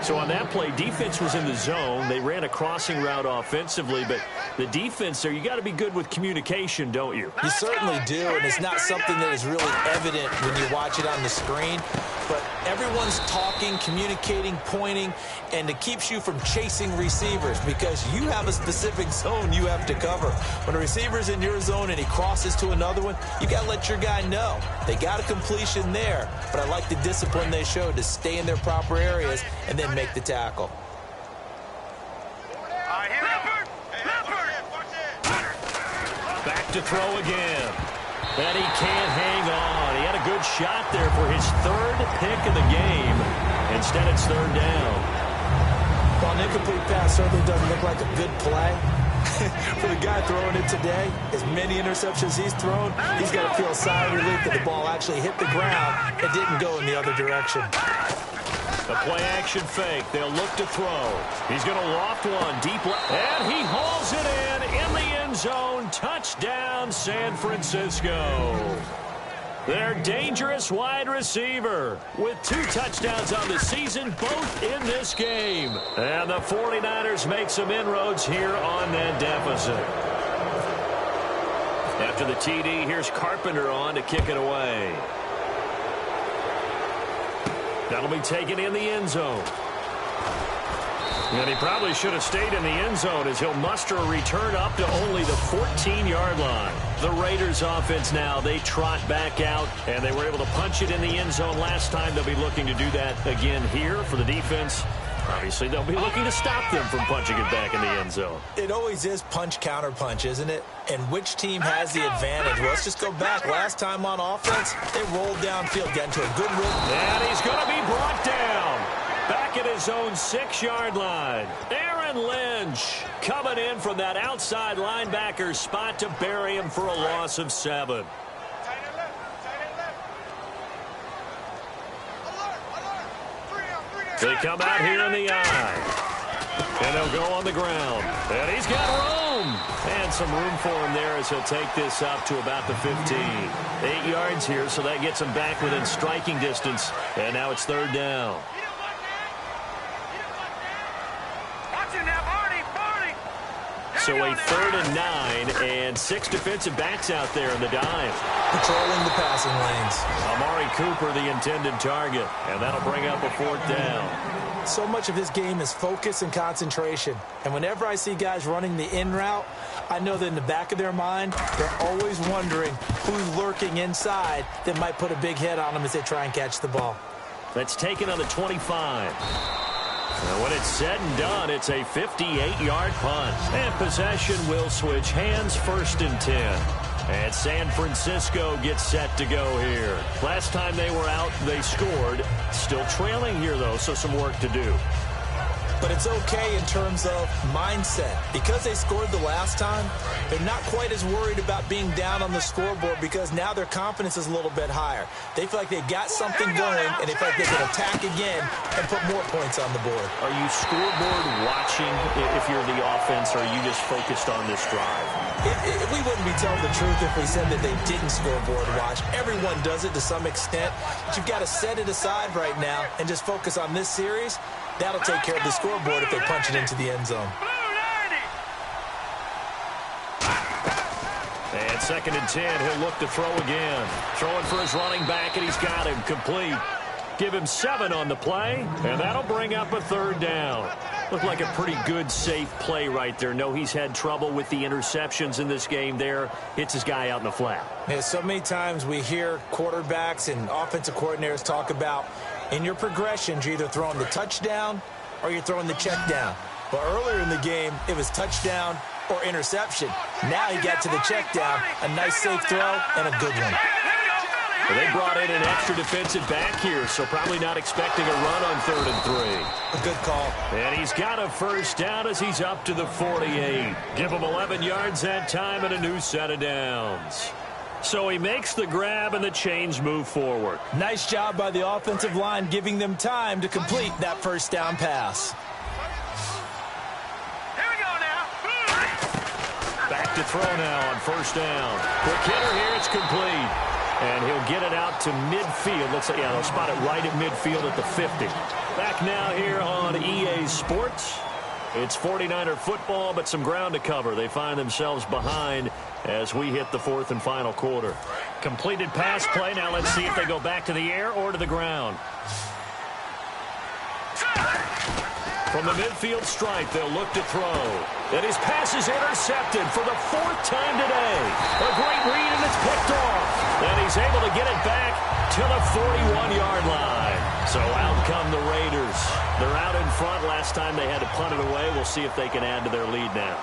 So on that play, defense was in the zone. They ran a crossing route offensively, but the defense there, you got to be good with communication, don't you? You certainly do, and it's not something that is really evident when you watch it on the screen. But everyone's talking, communicating, pointing, and it keeps you from chasing receivers because you have a specific zone you have to cover. When a receiver's in your zone and he crosses to another one, you got to let your guy know. They got a completion there, but I like the discipline they showed to stay in their proper areas and then make the tackle. Back to throw again. And he can't hang on. He had a good shot there for his 3rd pick of the game. Instead, it's 3rd down. While an incomplete pass certainly doesn't look like a good play, for the guy throwing it today, as many interceptions he's thrown, he's got to feel a sigh of relief that the ball actually hit the ground and didn't go in the other direction. A play-action fake. They'll look to throw. He's going to loft one deep left. And he hauls it in the end zone. Touchdown, San Francisco. Their dangerous wide receiver with 2 touchdowns on the season, both in this game. And the 49ers make some inroads here on that deficit. After the TD, here's Carpenter on to kick it away. That'll be taken in the end zone. And he probably should have stayed in the end zone as he'll muster a return up to only the 14-yard line. The Raiders offense now, they trot back out, and they were able to punch it in the end zone last time. They'll be looking to do that again here for the defense. Obviously, they'll be looking to stop them from punching it back in the end zone. It always is punch-counter-punch, isn't it? And which team has the advantage? Well, let's just go back. Last time on offense, they rolled downfield, getting to a good rhythm. And he's going to be brought down. Back at his own 6-yard line. Aaron Lynch coming in from that outside linebacker spot to bury him for a loss of 7. They come out here in the eye. And they'll go on the ground. And he's got room. And some room for him there as he'll take this up to about the 15. 8 yards here, so that gets him back within striking distance. And now it's 3rd down. So a 3rd and 9, and 6 defensive backs out there in the dive. Patrolling the passing lanes. Amari Cooper, the intended target, and that'll bring up a 4th down. So much of his game is focus and concentration. And whenever I see guys running the in route, I know that in the back of their mind, they're always wondering who's lurking inside that might put a big hit on them as they try and catch the ball. That's taken on the 25. And when it's said and done, it's a 58-yard punt. And possession will switch hands, 1st and 10. And San Francisco gets set to go here. Last time they were out, they scored. Still trailing here, though, so some work to do. But it's okay in terms of mindset. Because they scored the last time, they're not quite as worried about being down on the scoreboard because now their confidence is a little bit higher. They feel like they've got something going, and they feel like they can attack again and put more points on the board. Are you scoreboard watching if you're the offense, or are you just focused on this drive? We wouldn't be telling the truth if we said that they didn't scoreboard watch. Everyone does it to some extent. But you've got to set it aside right now and just focus on this series. That'll take care of the scoreboard if they punch it into the end zone. And 2nd and 10, he'll look to throw again. Throwing for his running back, and he's got him complete. Give him 7 on the play, and that'll bring up a 3rd down. Looked like a pretty good, safe play right there. No, he's had trouble with the interceptions in this game there. Hits his guy out in the flat. Yeah, so many times we hear quarterbacks and offensive coordinators talk about in your progressions, you're either throwing the touchdown or you're throwing the check down. But earlier in the game, it was touchdown or interception. Now he got to the check down, a nice safe throw, and a good one. Well, they brought in an extra defensive back here, so probably not expecting a run on 3rd and 3. A good call. And he's got a 1st down as he's up to the 48. Give him 11 yards that time and a new set of downs. So he makes the grab and the chains move forward. Nice job by the offensive line giving them time to complete that 1st down pass. Here we go now. Back to throw now on 1st down. Quick hitter here, it's complete. And he'll get it out to midfield. Looks like, yeah, they'll spot it right at midfield at the 50. Back now here on EA Sports. It's 49er football, but some ground to cover. They find themselves behind as we hit the 4th and final quarter. Completed pass play. Now let's see if they go back to the air or to the ground. From the midfield stripe, they'll look to throw. And his pass is intercepted for the 4th time today. A great read, and it's picked off. And he's able to get it back to the 41-yard line. So out come the Raiders. They're out in front. Last time they had to punt it away. We'll see if they can add to their lead now.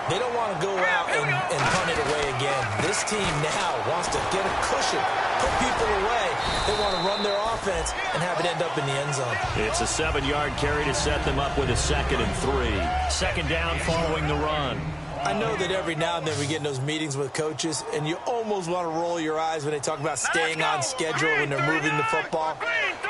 They don't want to go out and punt it away again. This team now wants to get a cushion, put people away. They want to run their offense and have it end up in the end zone. It's a 7-yard carry to set them up with a 2nd and 3. 2nd down following the run. I know that every now and then we get in those meetings with coaches, and you almost want to roll your eyes when they talk about staying on schedule when they're moving the football.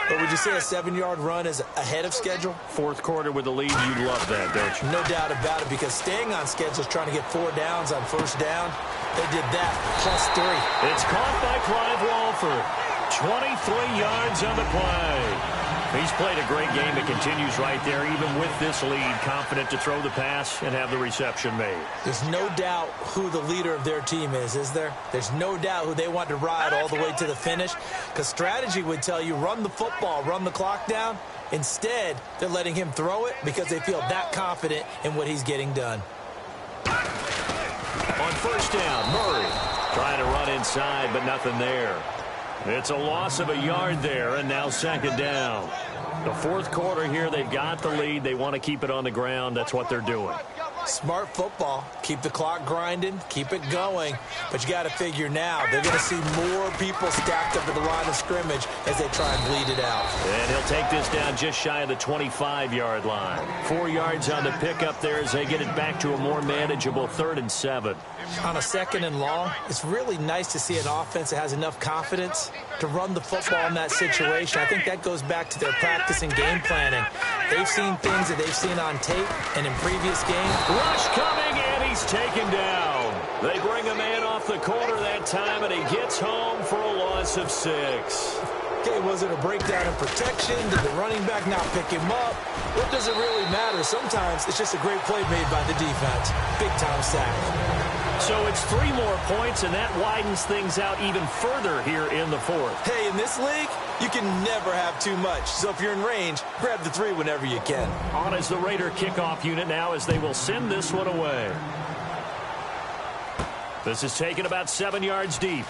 But would you say a 7-yard run is ahead of schedule? 4th quarter with the lead, you'd love that, don't you? No doubt about it, because staying on schedule is trying to get 4 downs on 1st down. They did that, +3. It's caught by Clive Walford. 23 yards on the play. He's played a great game. It continues right there, even with this lead, confident to throw the pass and have the reception made. There's no doubt who the leader of their team is there? There's no doubt who they want to ride all the way to the finish, because strategy would tell you run the football, run the clock down. Instead, they're letting him throw it because they feel that confident in what he's getting done. On 1st down, Murray trying to run inside, but nothing there. It's a loss of a yard there, and now 2nd down. The 4th quarter here, they've got the lead. They want to keep it on the ground. That's what they're doing. Smart football. Keep the clock grinding. Keep it going. But you got to figure now they're going to see more people stacked up at the line of scrimmage as they try and bleed it out. And he'll take this down just shy of the 25-yard line. 4 yards on the pickup there as they get it back to a more manageable 3rd and 7. On a 2nd and long, it's really nice to see an offense that has enough confidence to run the football in that situation. I think that goes back to their practice and game planning. They've seen things that they've seen on tape and in previous games. Rush coming, and he's taken down. They bring a man off the corner that time, and he gets home for a loss of 6. Okay, was it a breakdown in protection? Did the running back not pick him up? What does it really matter? Sometimes it's just a great play made by the defense. Big-time sack. So it's 3 more points, and that widens things out even further here in the 4th. Hey, in this league, you can never have too much. So if you're in range, grab the 3 whenever you can. On as the Raider kickoff unit now as they will send this one away. This is taken about 7 yards deep.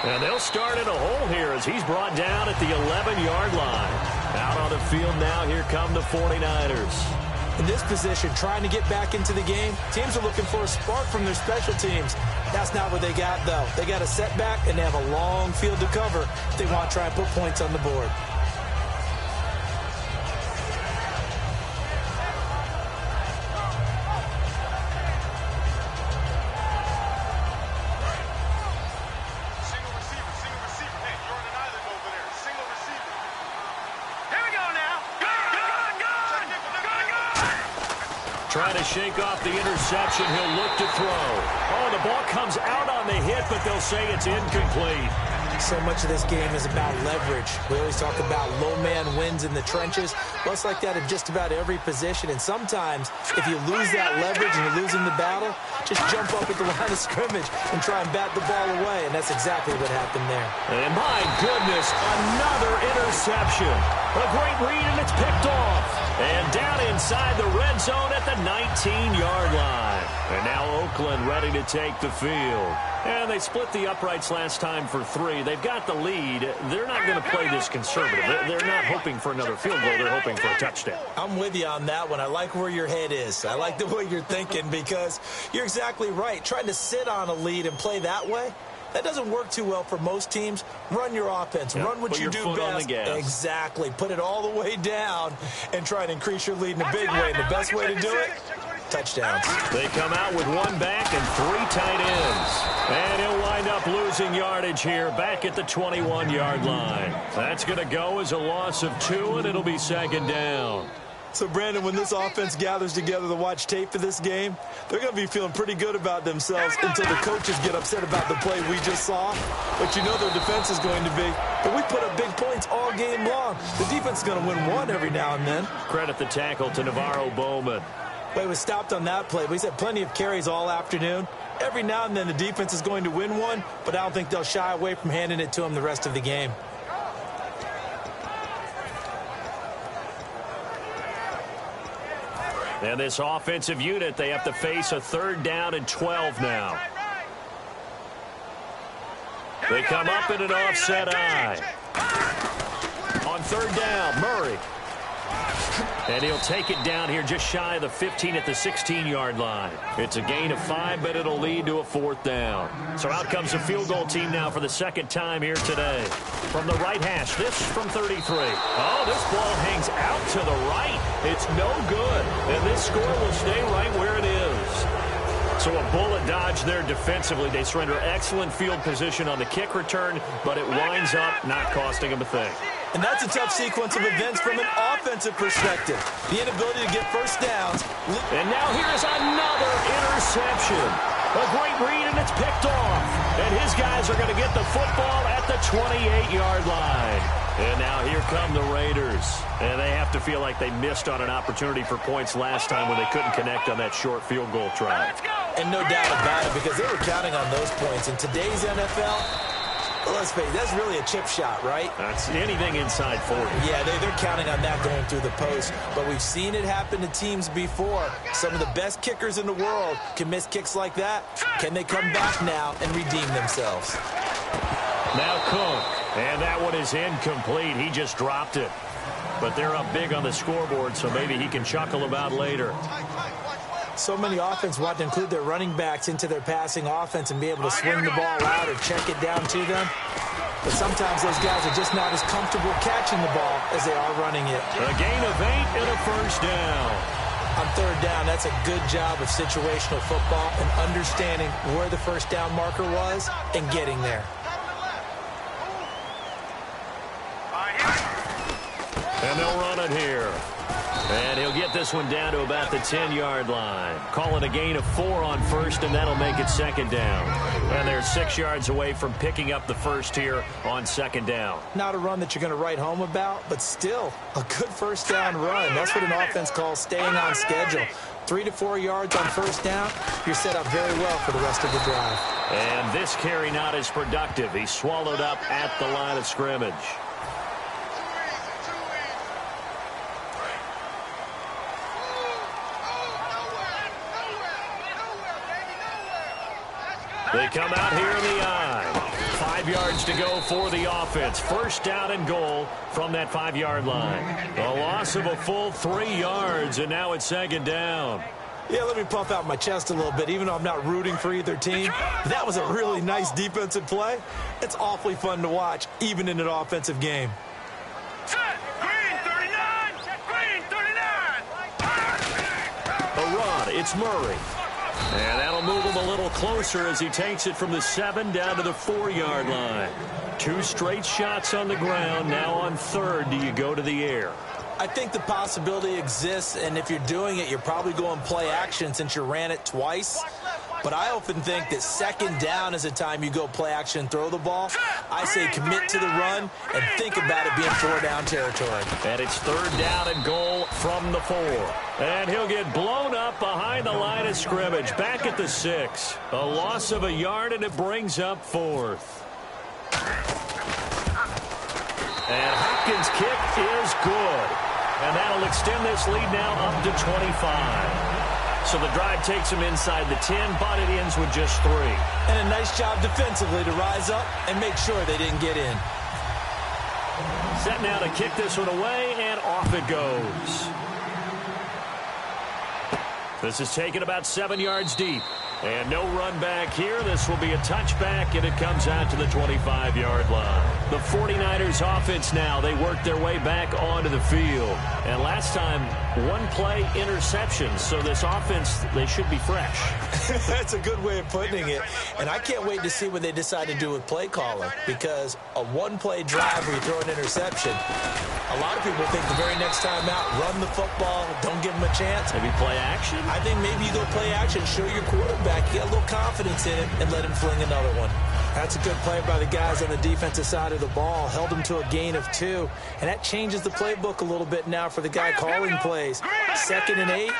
And they'll start in a hole here as he's brought down at the 11-yard line. Out on the field now, here come the 49ers. In this position, trying to get back into the game, teams are looking for a spark from their special teams. That's not what they got, though. They got a setback, and they have a long field to cover if they want to try and put points on the board. Trying to shake off the interception. He'll look to throw. Oh, the ball comes out on the hit, but they'll say it's incomplete. So much of this game is about leverage. We always talk about low man wins in the trenches. Well, it's like that in just about every position. And sometimes, if you lose that leverage and you're losing the battle, just jump up at the line of scrimmage and try and bat the ball away. And that's exactly what happened there. And my goodness, another interception. A great read, and it's picked off. And down inside the red zone at the 19-yard line. And now Oakland ready to take the field. And they split the uprights last time for 3. They've got the lead. They're not going to play this conservative. They're not hoping for another field goal. They're hoping for a touchdown. I'm with you on that one. I like where your head is. I like the way you're thinking because you're exactly right. Trying to sit on a lead and play that way, that doesn't work too well for most teams. Run your offense. Yep. Run what you do best. Exactly. Put it all the way down and try and increase your lead in a big way. And the best way to do it, touchdowns. They come out with 1 back and 3 tight ends. And he'll wind up losing yardage here back at the 21-yard line. That's going to go as a loss of 2, and it'll be 2nd down. So, Brandon, when this offense gathers together to watch tape for this game, they're going to be feeling pretty good about themselves until the coaches get upset about the play we just saw. But you know their defense is going to be. But we put up big points all game long. The defense is going to win 1 every now and then. Credit the tackle to Navarro Bowman. But he was stopped on that play. He's had plenty of carries all afternoon. Every now and then the defense is going to win 1, but I don't think they'll shy away from handing it to him the rest of the game. And this offensive unit, they have to face a 3rd down and 12 now. They come up in an offset eye. On 3rd down, Murray. And he'll take it down here just shy of the 15 at the 16-yard line. It's a gain of 5, but it'll lead to a 4th down. So out comes the field goal team now for the 2nd time here today. From the right hash, this from 33. Oh, this ball hangs out to the right. It's no good. And this score will stay right where it is. So a bullet dodge there defensively. They surrender excellent field position on the kick return, but it winds up not costing them a thing. And that's a tough sequence of events from an offensive perspective. The inability to get first downs. And now here's another interception. A great read, and it's picked off. And his guys are going to get the football at the 28-yard line. And now here come the Raiders. And they have to feel like they missed on an opportunity for points last time when they couldn't connect on that short field goal try. And no doubt about it, because they were counting on those points. In today's NFL, well, let's face it, that's really a chip shot, right? That's anything inside 40. Yeah, they're counting on that going through the post. But we've seen it happen to teams before. Some of the best kickers in the world can miss kicks like that. Can they come back now and redeem themselves? Now Cook, and that one is incomplete. He just dropped it. But they're up big on the scoreboard, so maybe he can chuckle about later. So many offense want to include their running backs into their passing offense and be able to swing the ball out or check it down to them. But sometimes those guys are just not as comfortable catching the ball as they are running it. A gain of 8 and a 1st down. On 3rd down, that's a good job of situational football and understanding where the 1st down marker was and getting there. And they'll run it here. And he'll get this one down to about the 10-yard line. Call it a gain of 4 on 1st, and that'll make it 2nd down. And they're 6 yards away from picking up the 1st here on 2nd down. Not a run that you're going to write home about, but still a good 1st down run. That's what an offense calls staying on schedule. 3 to 4 yards on 1st down, you're set up very well for the rest of the drive. And this carry not as productive. He's swallowed up at the line of scrimmage. They come out here in the eye. 5 yards to go for the offense. 1st down and goal from that 5-yard line. A loss of a full 3 yards, and now it's 2nd down. Yeah, let me puff out my chest a little bit, even though I'm not rooting for either team. That was a really nice defensive play. It's awfully fun to watch, even in an offensive game. Green 39! Green 39! A run. It's Murray. And that'll move him a little closer as he takes it from the 7 down to the 4-yard line. 2 straight shots on the ground. Now on 3rd, do you go to the air? I think the possibility exists, and if you're doing it, you're probably going play action since you ran it twice. But I often think that second down is a time you go play action, throw the ball. I say commit to the run and think about it being 4-down territory. And it's 3rd down and goal from the 4. And he'll get blown up behind the line of scrimmage. Back at the 6. A loss of a yard, and it brings up 4th. And Hopkins' kick is good. And that'll extend this lead now up to 25. So the drive takes him inside the 10, but it ends with just 3. And a nice job defensively to rise up and make sure they didn't get in. Set now to kick this one away, and off it goes. This is taken about 7 yards deep. And no run back here. This will be a touchback, and it comes out to the 25-yard line. The 49ers offense now, they work their way back onto the field. And last time, 1-play interception. So this offense, they should be fresh. That's a good way of putting it. And I can't wait to see what they decide to do with play calling. Because a 1-play drive where you throw an interception, a lot of people think the very next time out, run the football, don't give them a chance. Maybe play action? I think maybe you go play action, show your quarterback, you get a little confidence in it, and let him fling another one. That's a good play by the guys on the defensive side of the ball. Held him to a gain of 2. And that changes the playbook a little bit now for the guy calling plays. 2nd and 8.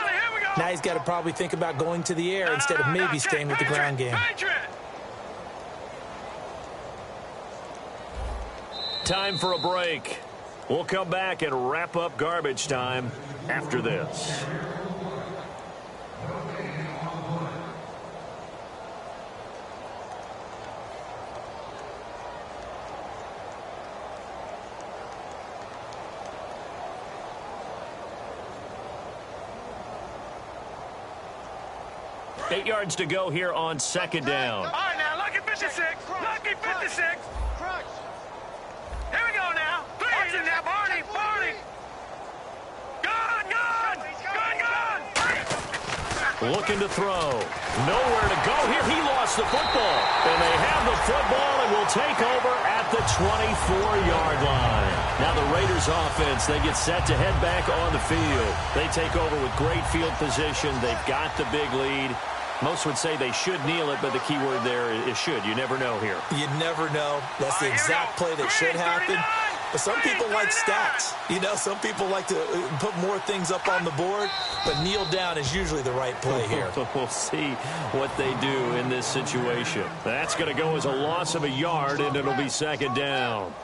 Now he's got to probably think about going to the air instead of maybe staying with the ground game. Time for a break. We'll come back and wrap up garbage time after this. Eight yards to go here on 2nd down. All right, now, lucky 56. Lucky 56. Here we go now. 3 in now, Barney. Barney. Gone. Looking to throw. Nowhere to go here. He lost the football. And they have the football and will take over at the 24-yard line. Now the Raiders offense, they get set to head back on the field. They take over with great field position. They've got the big lead. Most would say they should kneel it, but the key word there is should. You never know here. You never know. That's the exact play that should happen. But some people like stats. You know, some people like to put more things up on the board, but kneel down is usually the right play here. We'll see what they do in this situation. That's going to go as a loss of a yard, and it'll be 2nd down.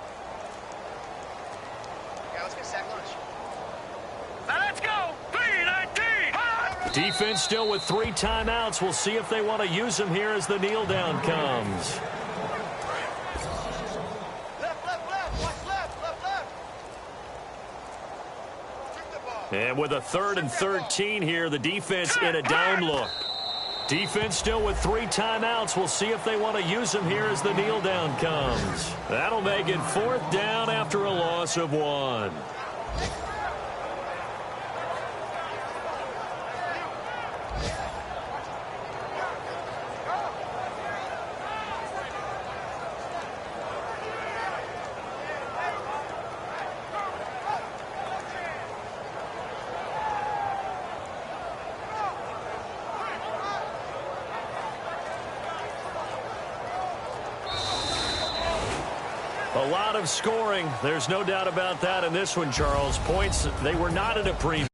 Defense still with 3 timeouts. We'll see if they want to use them here as the kneel down comes. And with a 3rd and 13 here, the defense in a down look. Defense still with 3 timeouts. We'll see if they want to use them here as the kneel down comes. That'll make it 4th down after a loss of 1. A lot of scoring. There's no doubt about that in this one, Charles. Points, they were not at a premium.